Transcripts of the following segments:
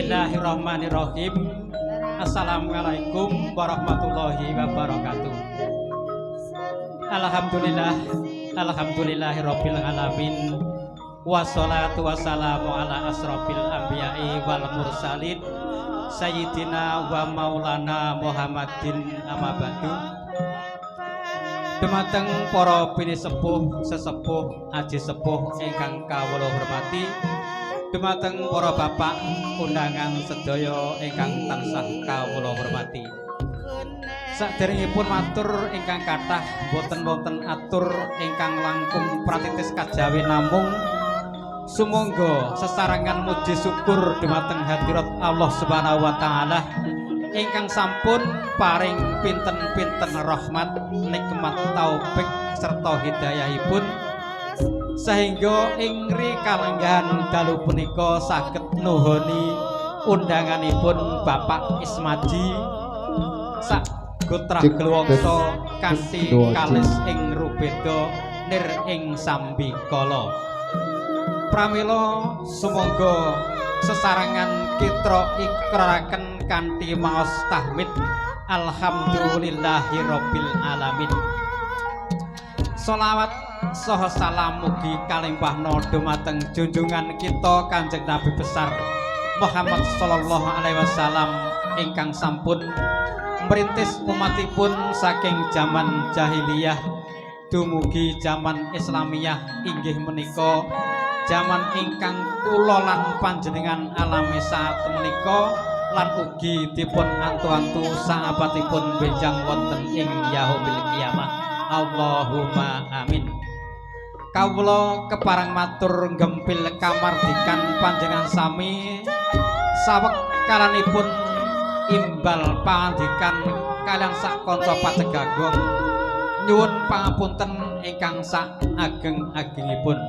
Bismillahirrahmanirrahim. Assalamualaikum warahmatullahi wabarakatuh. Alhamdulillahirabbil alamin. Wassalatu wassalamu ala asrofil anbiya'i wal mursalin sayyidina wa maulana Muhammadin amma ba'du. Dumateng para pinisepuh sesepuh aji sepuh ingkang kawula hormati, dumateng para bapak undangan sedaya ingkang tansah kawula hormati. Saderengipun matur ingkang kathah boten wonten atur ingkang langkung pratitis kajawi namung sumangga sesarangan muji syukur dumateng hadirat Allah Subhanahu wa taala ingkang sampun paring pinten-pinten rahmat, nikmat taufik serta hidayahipun sehingga ing rikalenggan dalu punika saged nuhuni undanganipun Bapak Ismaji sak gotrah gelwangsa kanthi kalis ing rubeda nir ing sambikala. Pramila sumangga sesarangan kitra ikraraken kanthi maos tahmid alhamdulillahirabbil alamin. Sholawat saha salam mugi kalimpahna dumateng junjungan kita Kanjeng Nabi besar Muhammad sallallahu alaihi wasallam ingkang sampun merintis umatipun saking zaman jahiliyah dumugi zaman Islamiyah inggih menika zaman ingkang kula lan panjenengan alami saat menika lan ugi dipun antu-antu sahabatipun benjang wonten ing yaumil kiamah. Allahumma amin. Kawula keparang matur gempil kamardikan panjenengan sami sawekalanipun imbal pangandikan kaliyan sak kanca pacegagong nyuwun pangapunten ingkang sak ageng-agengipun.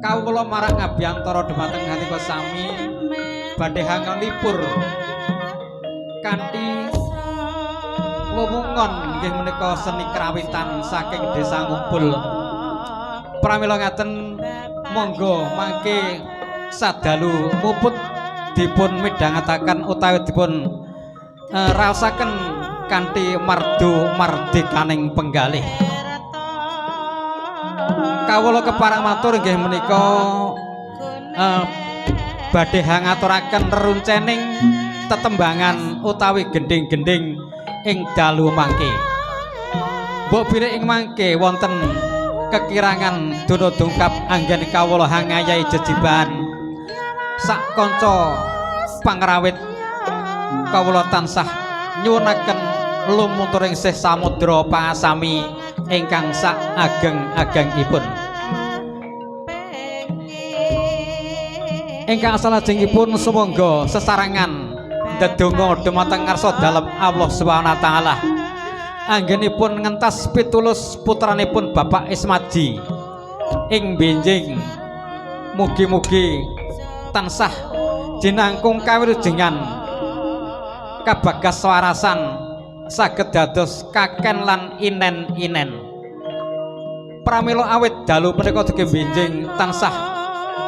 Kawula marang abiyantara dumateng hanika sami badhe hangonipur kanthi wewungan nggih menika seni krawitan saking Desa Ngumpul. Pramila ngaten monggo mangke sadalu muput dipun midhangetaken utawi dipun raosaken kanthi mardu mardikaning penggalih. Kawula keparang matur nggih menika badhe ngaturaken reruncening tetembangan utawi gending-gending ing dalu mangke. Mbok bilih ing mangke wonten kekirangan dono dungkap anggen kawula hangayahi jejiban sak kanca pangrawit kawula tansah nyuwunaken lumuturing sih samudra pangasami ingkang sak ageng-agengipun. Ingkang salajengipun sumangga sesarangan ndedonga dumateng ngarsa dalem Allah Subhanahu wa taala anggenipun ngentas pitulus putranipun Bapak Ismaji ing benjing mugi-mugi tansah jinangkung kawilujengan kabagas warasan saged dados kaken lan inen-inen. Pramila awit dalu menika dugi benjing tansah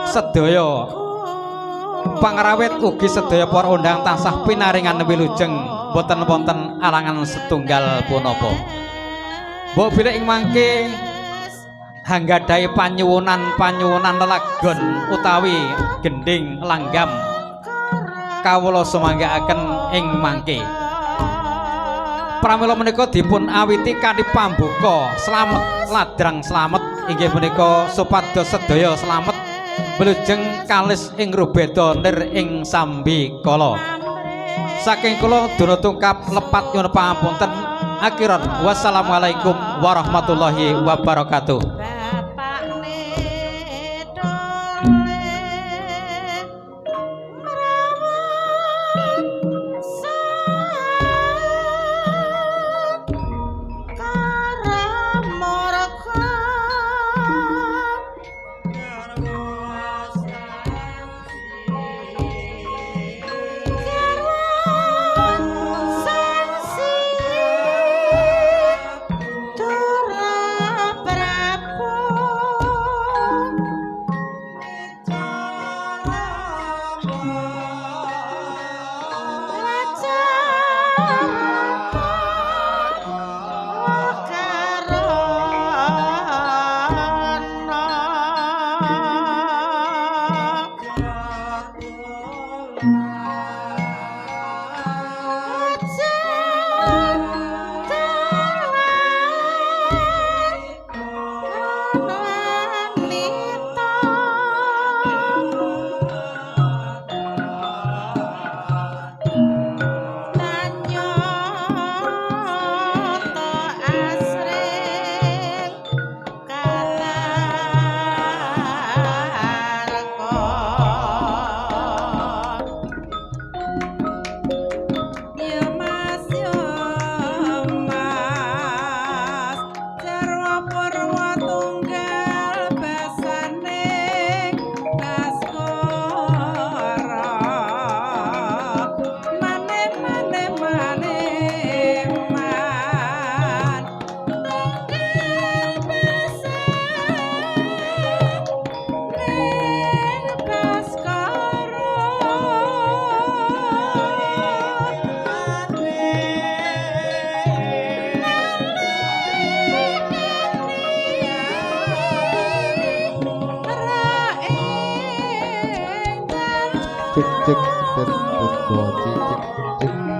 sedaya pangrawit ugi sedaya para undang tansah pinaringan wilujeng boten wonten alangan setunggal punapa. Mbok bilih ing mangke hanggadhahi panyuwunan lelagon utawi gending langgam kawula sumanggaaken ing mangke. Pramila menika dipun awiti kanthi pambuka slamet ladrang slamet inggih menika supados sedaya slamet wilujeng kalis ing rubeda nir ing sambikala. Saking kula duna tungkap lepat nyuwun pangapunten akhiran wassalamualaikum warahmatullahi wabarakatuh. Prabu cek cek tet tet do cek cek cek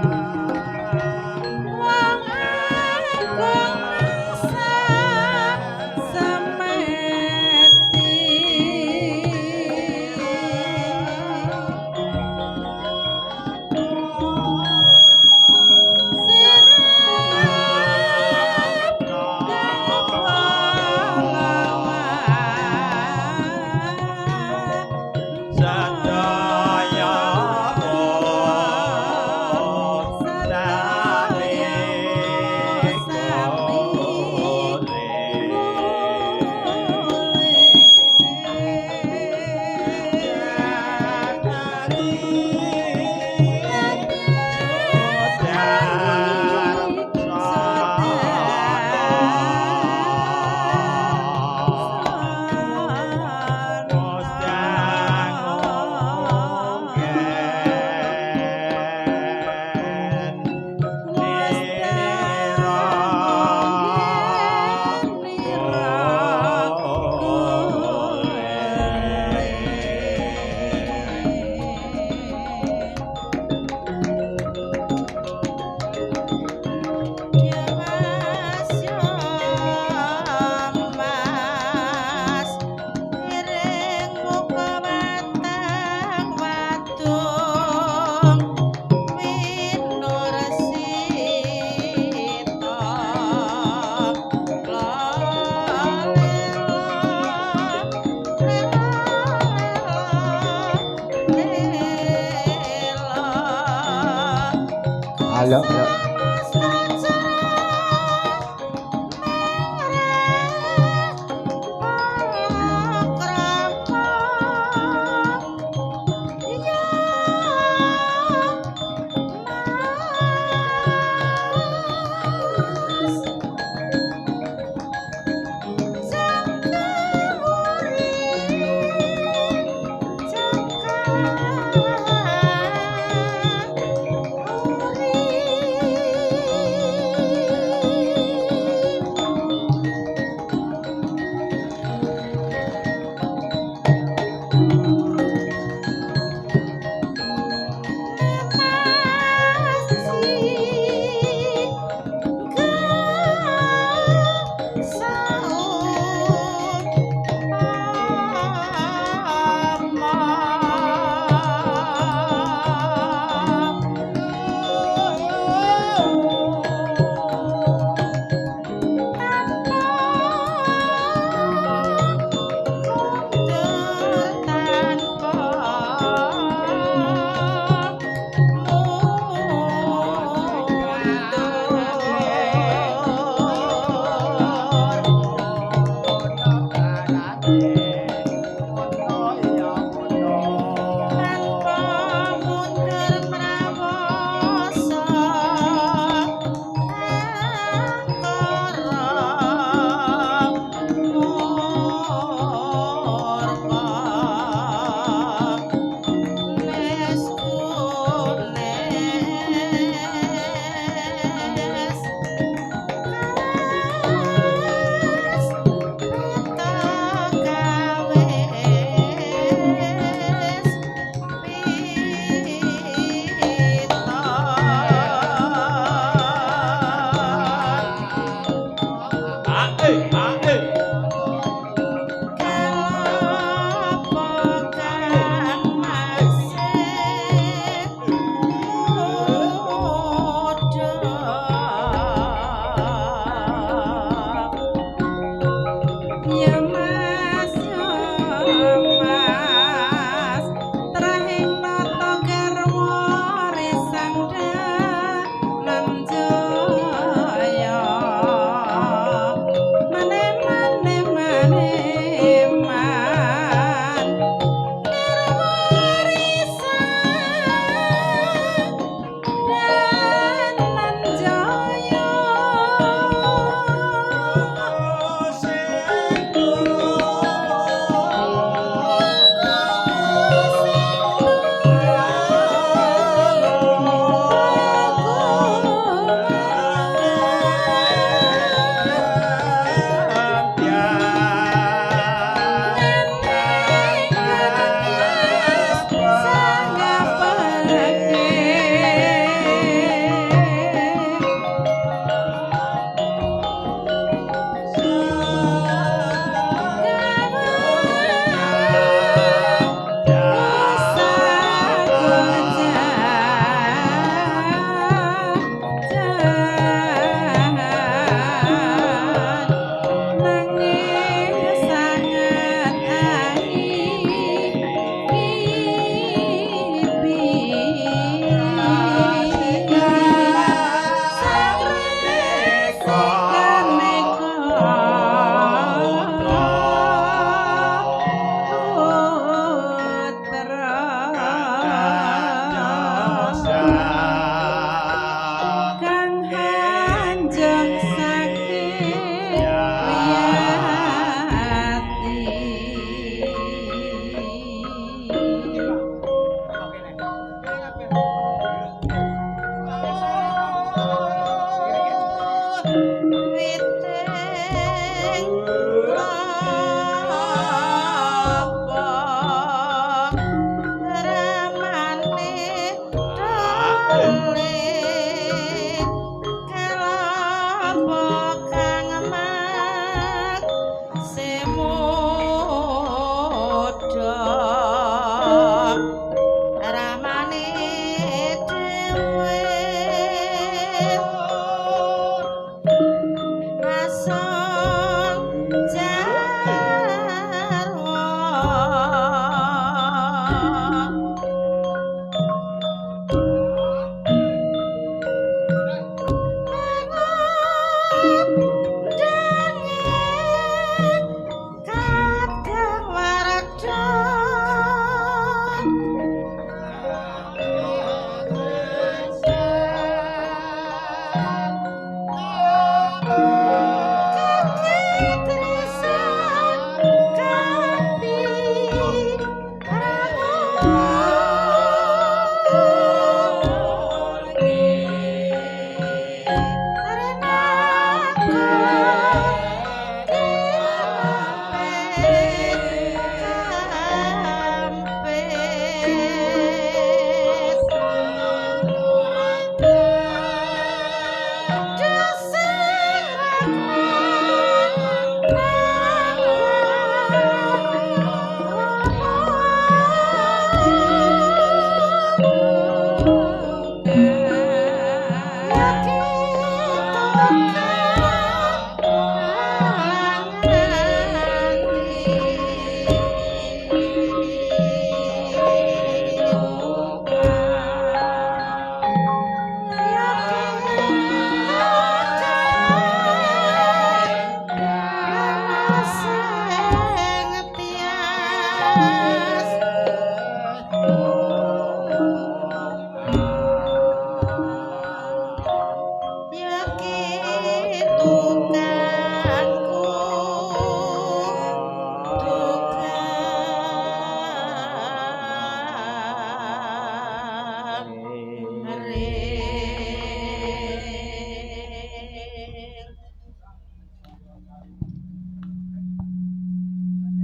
Ayo, ayo.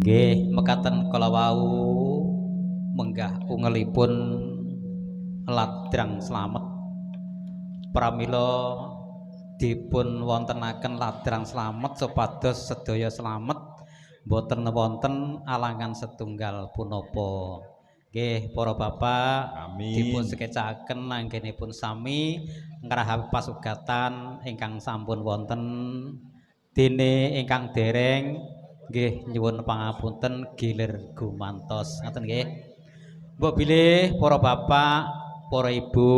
Nggih, mekaten kala wau menggah ungelipun ladrang slamet pramila dipun wontenaken ladrang slamet supados sedaya slamet boten wonten alangan setunggal punapa. Nggih, para bapak dipun sekecakaken anggenipun sami ngrahapi pasugatan ingkang sampun wonten dene ingkang dereng nggih nyuwun pangapunten gilir gumantos ngoten nggih. Mbok bilih para bapak, para ibu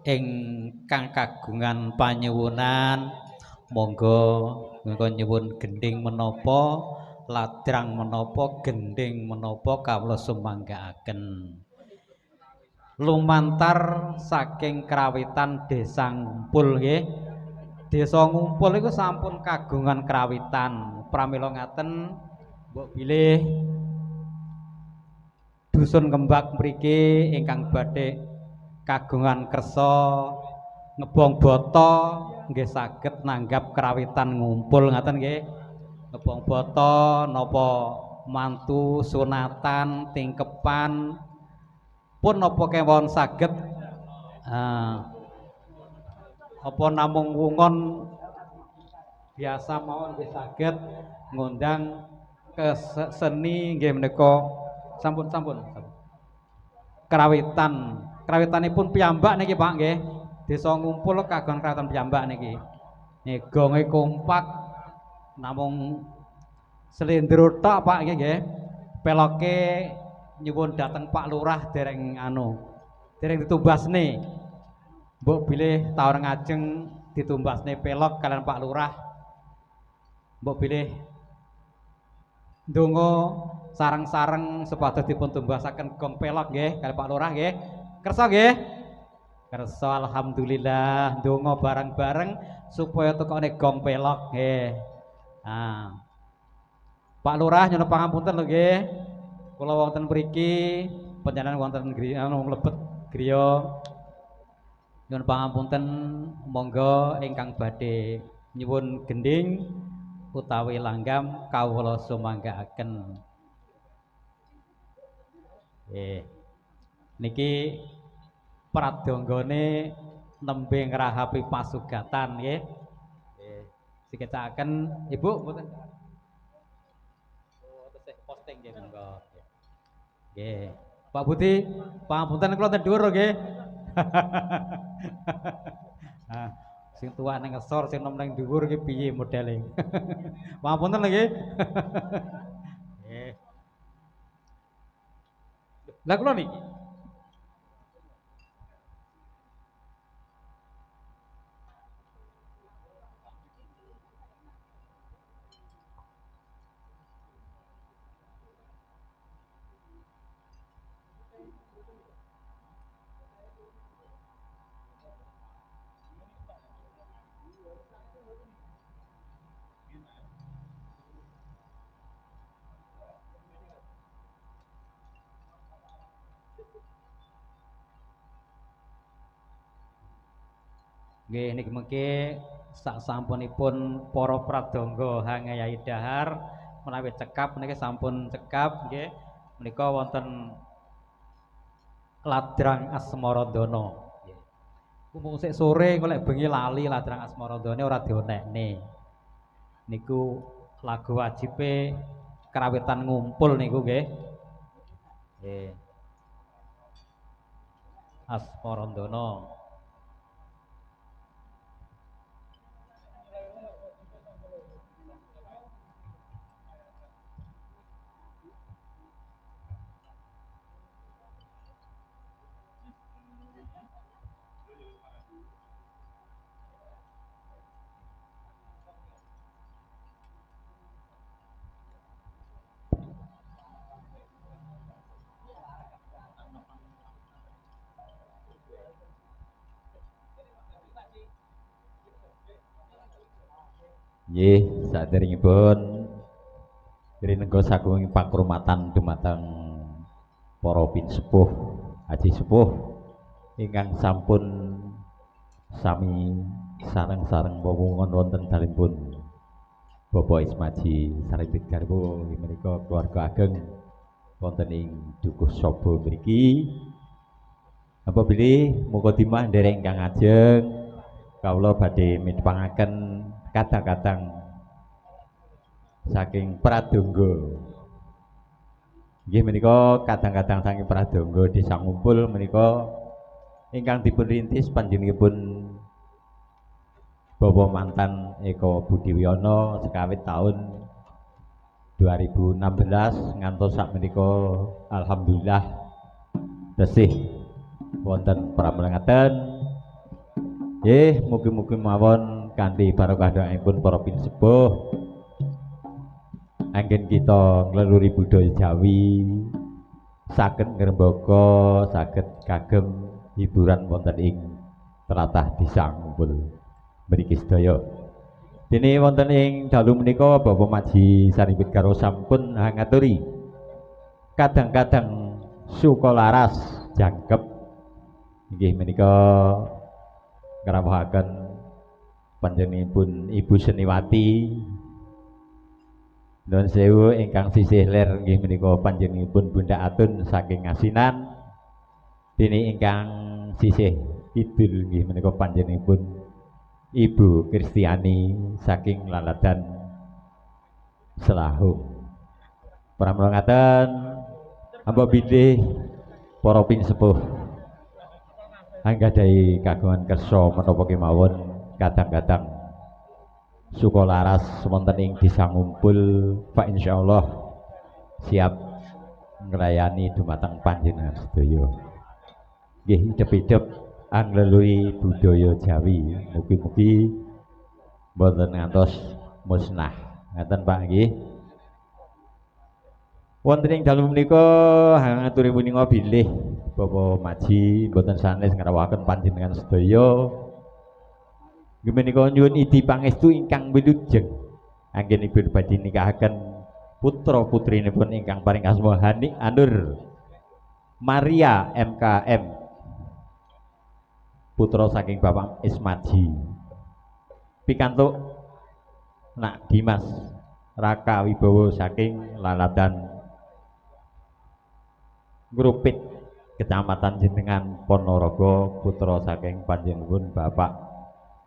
ingkang kagungan panyuwunan monggo nyuwun gending menapa, ladrang menapa, gending menapa kawula sumanggaaken. Lumantar saking krawitan Desa Ngumpul nggih. Desa Ngumpul iku sampun kagungan krawitan. Pramila ngaten mbok bilih dusun Kembak mriki ingkang badhe kagungan kersa ngebong boto nggih saged nanggap krawitan Ngumpul ngaten nggih. Ngebong boto napa mantu sunatan tingkepan pun napa kewon saged apa namung wungon biasa mawon nggih saged ngundang ke seni nggih menika sampun krawitanipun piyambak niki Pak nggih. Desa Ngumpul kagungan krawitan piyambak niki. Nggih gonge kompak namung slendro tok Pak nggih. Peloke nyuwun dateng Pak Lurah dereng ditumbasne. Mbok bilih taun ngajeng ditumbasne pelok kalian Pak Lurah. Mbok bilih ndonga sareng-sareng supados dipun tumbasaken gong pelok nggih kalian Pak Lurah nggih. Kersa nggih? Kersa alhamdulillah ndonga bareng-bareng supaya tekone gong pelok nggih. Nah. Pak Lurah nyuwun pangapunten lho nggih. Kula wonten mriki panjenengan wonten mlebet griya. Nyuwun pangapunten monggo ingkang badhe nyuwun gending utawi langgam kawula sumanggaaken. Niki pradanggane nembe ngrahapi pasugatan nggih. Sikecakaken Ibu mboten posting nggih monggo. Nggih. Pak Budi, pangapunten kula ten dhuwur nggih. Nah, sing tuwa ning ngesor, sing nom ning dhuwur iki piye modele. Pangapunten nggih. Nggih. Lah kula niki nggih niki mengke sak sampunipun para pradangga hangayai dahar menawi cekap niki sampun cekap nggih menika wonten ladrang Asmaradana. Mumpung sik sore golek bengi lali ladrang Asmaradane ora dionekne. Niku lagu wajibe kerawitan ngumpul niku nggih. Nggih. Asmaradana. Nggih, saderengipun rinengga saking pakrumatan dumateng para pinsepuh, aji sepuh ingkang sampun sami sareng-sareng wewungan wonten dalipun Bapak Ismaji Saripit Garbo menika keluarga ageng wonten ing Dukuh Saba mriki. Apa bilih mukadimah nderek ingkang ajeng kawula badhe midhangaken kadang-kadang saking pradangga. Nggih menika kadang-kadang saking pradangga Desa Ngumpul menika ingkang dipun rintis panjenenganipun Bapak mantan Eko Budiwiono sekawit tahun 2016 ngantos sak menika alhamdulillah tesih wonten pramulangaten. Nggih, mugi-mugi mawon kanthi barokah doaipun para pinsepuh anggen kita ngleluri budaya Jawi saged ngrembaka saged kagem hiburan wonten ing tlatah Desa Ngumpul mriki sedaya. Dene wonten ing dalu menika Bapak Maji Saripit Garwo sampun ngaturi kadang-kadang sukalaras jangkep nggih menika ngrawuhaken panjenenganipun Ibu Seniwati nuwun sewu ingkang sisih ler nggih menika panjenenganipun Bunda Atun saking Ngasinan. Dene ingkang sisih kidul nggih menika panjenenganipun Ibu Kristiani saking Laladan Selahung. Pramila ngaten amba bilih para pinsepuh anggadhahi kagungan kersa menapa kemawon kadang-kadang sukalaras wonten ing Desa Ngumpul Pak insyaallah siap nglayani dumateng panjenengan sedaya. Nggih idep-idep anggelui budaya Jawi. Mugi-mugi mboten ngantos musnah. Ngaten Pak nggih. Wonten ing dalem menika ngaturipun bilih Bapak Maji mboten sanes ngrawuhaken panjenengan sedaya. Nggih menika nyuwun idi pangestu ingkang wilujeng anggenipun badhe nikahaken putra putrinipun ingkang paring asma Hani Anur Maria MKM putra saking Bapak Ismaji pikantuk Nak Dimas Raka Wibowo saking Laladan Grupit Kecamatan Jenengan Ponorogo putra saking panjenenganipun Bapak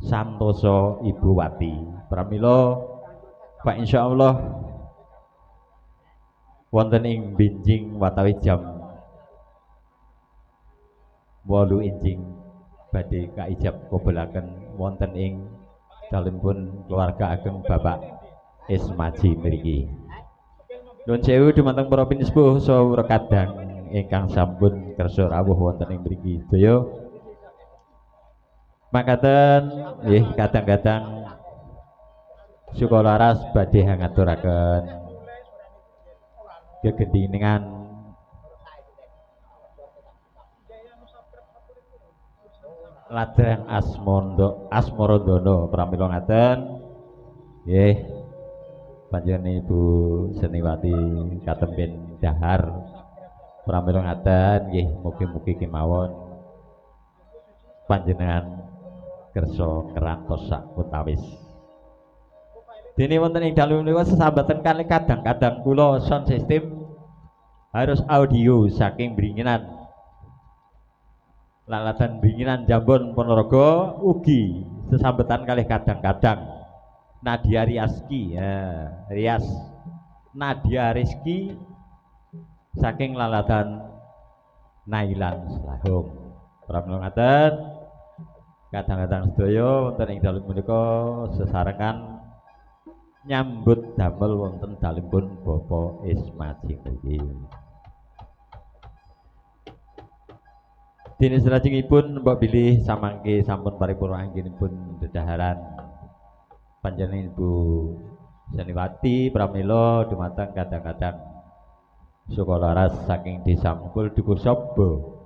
Santoso Ibu Wati. Pramila Pak insyaallah wonten ing binjing watawis jam 8 enjing badhe kaijab kobolaken wonten ing dalempun keluarga ageng Bapak Ismaji mriki. Nuwun sewu dumateng para pinispuh saha kadang ingkang sampun kersa rawuh wonten ing mriki sedaya. Makaten nggih kadang-kadang Sukalaras badhe ngaturaken gegendingan Ladrang Asmorodono pramila ngaten nggih panjenengan Ibu Seniwati katemben dahar pramila ngaten nggih mugi-mugi kemawon panjenengan kersa kerantos sak utawis. Dene wonten ing dalu menika sesambatan kalih kadang-kadang kula sound system harus audio saking Bringinan Laladan Bringinan Jambon Ponorogo ugi sesambatan kalih kadang-kadang Nadia Riaski ya, Rias Nadia Rizki saking Laladan Nailan Selahung. Pramila ngaten kadang-kadang sedaya wonten ing dalem menika sesarengan nyambut damel wonten dalempun Bapak Ismaji nggih. Dene salajengipun mbok bilih samangke sampun paripurna anggenipun dedaharan panjenengan Ibu Seniwati pramila dumateng kadang-kadang Sukalaras saking Desa Mungkul Dukur Sobo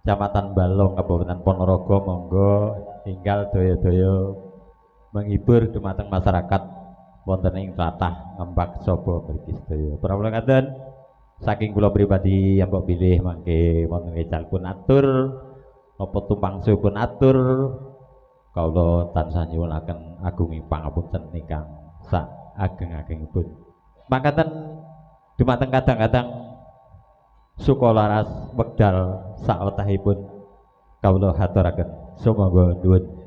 Kecamatan Balong Kabupaten Ponorogo monggo tinggal daya-daya menghibur dumateng masyarakat wonten ing tlatah Ngembak Sobo mriki sedaya. Pramila ngaten saking kula pribadi yang mbok pilih mangke wonten kecal pun atur napa tumangsu pun atur kawula tansah nyuwunaken agunging pangapunten ingkang sak ageng-agengipun. Makaten dumateng kadang-kadang Sukalaras wekdal sawetahipun kawula haturaken sumangga nuwun.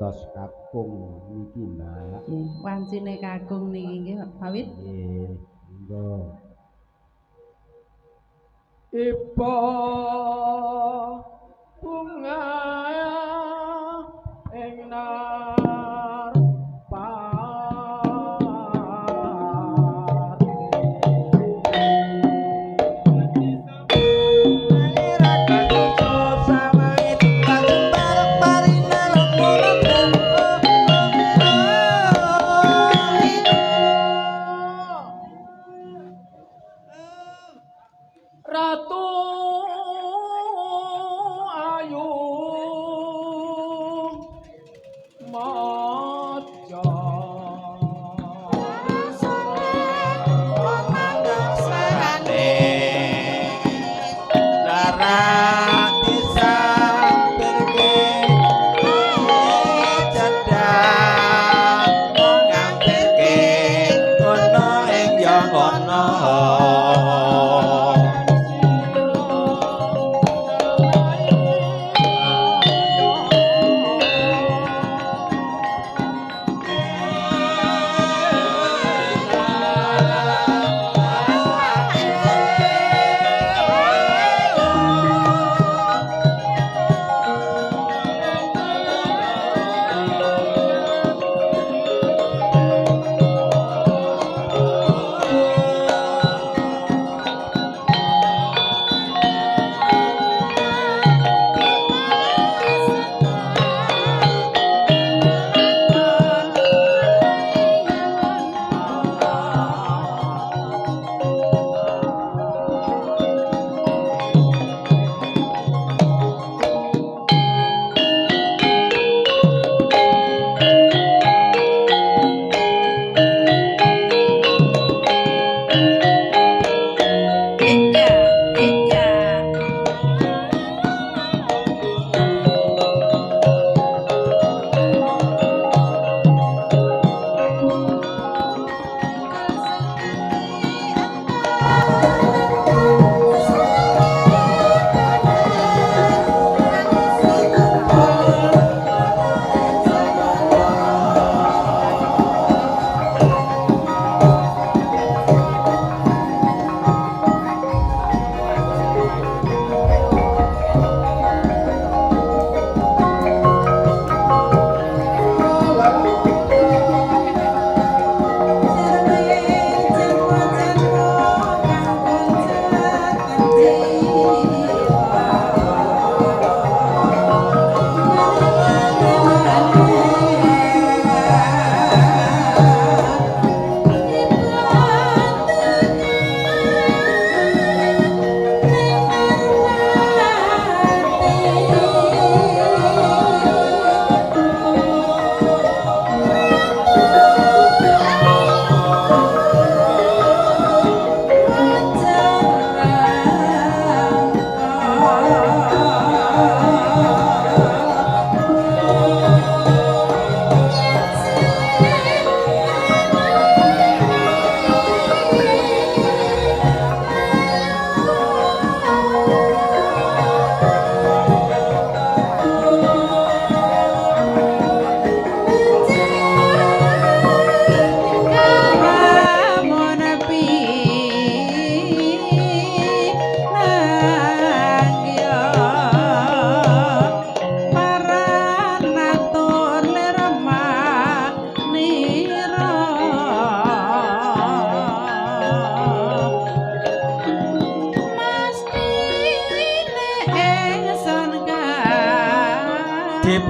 Gentos kakung niki Mbak. Nggih, wancine kakung niki nggih Pak Pawit. Nggih, monggo. Ipa bunga ing Ratu ayu maja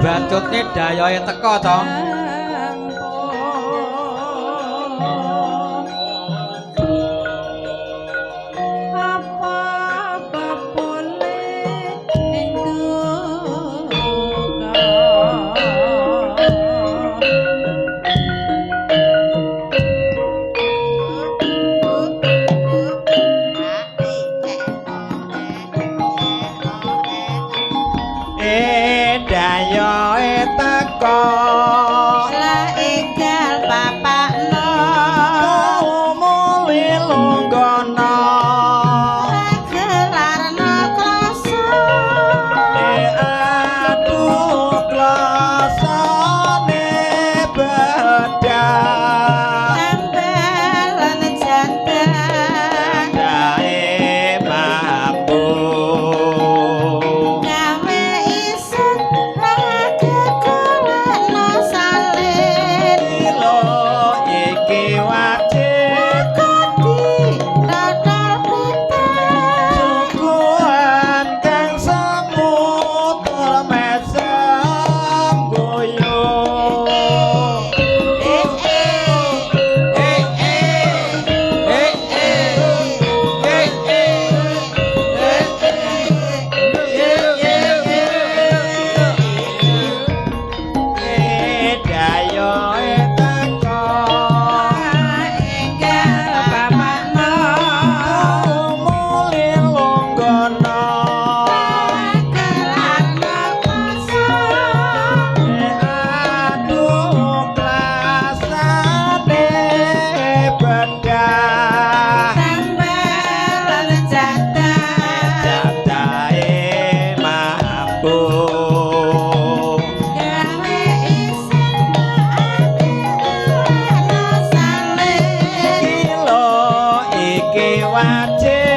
Batutne dayoe teka to. Dayoe teko Lah enggal bapakno muli lunggono gelarno kloso aduh klasane bedah tembelan jantan dae mampu gawe isun lagi golekno salin lo iki wajib kodi dodol putih sukuan kang semu termesem goyo dayoe teko enggal bapakno muli lunggono gelarno kloso aduh klasane bedah tembelan jantan jatahe mampu gawe isun lagi golekno salin kilo iki wajib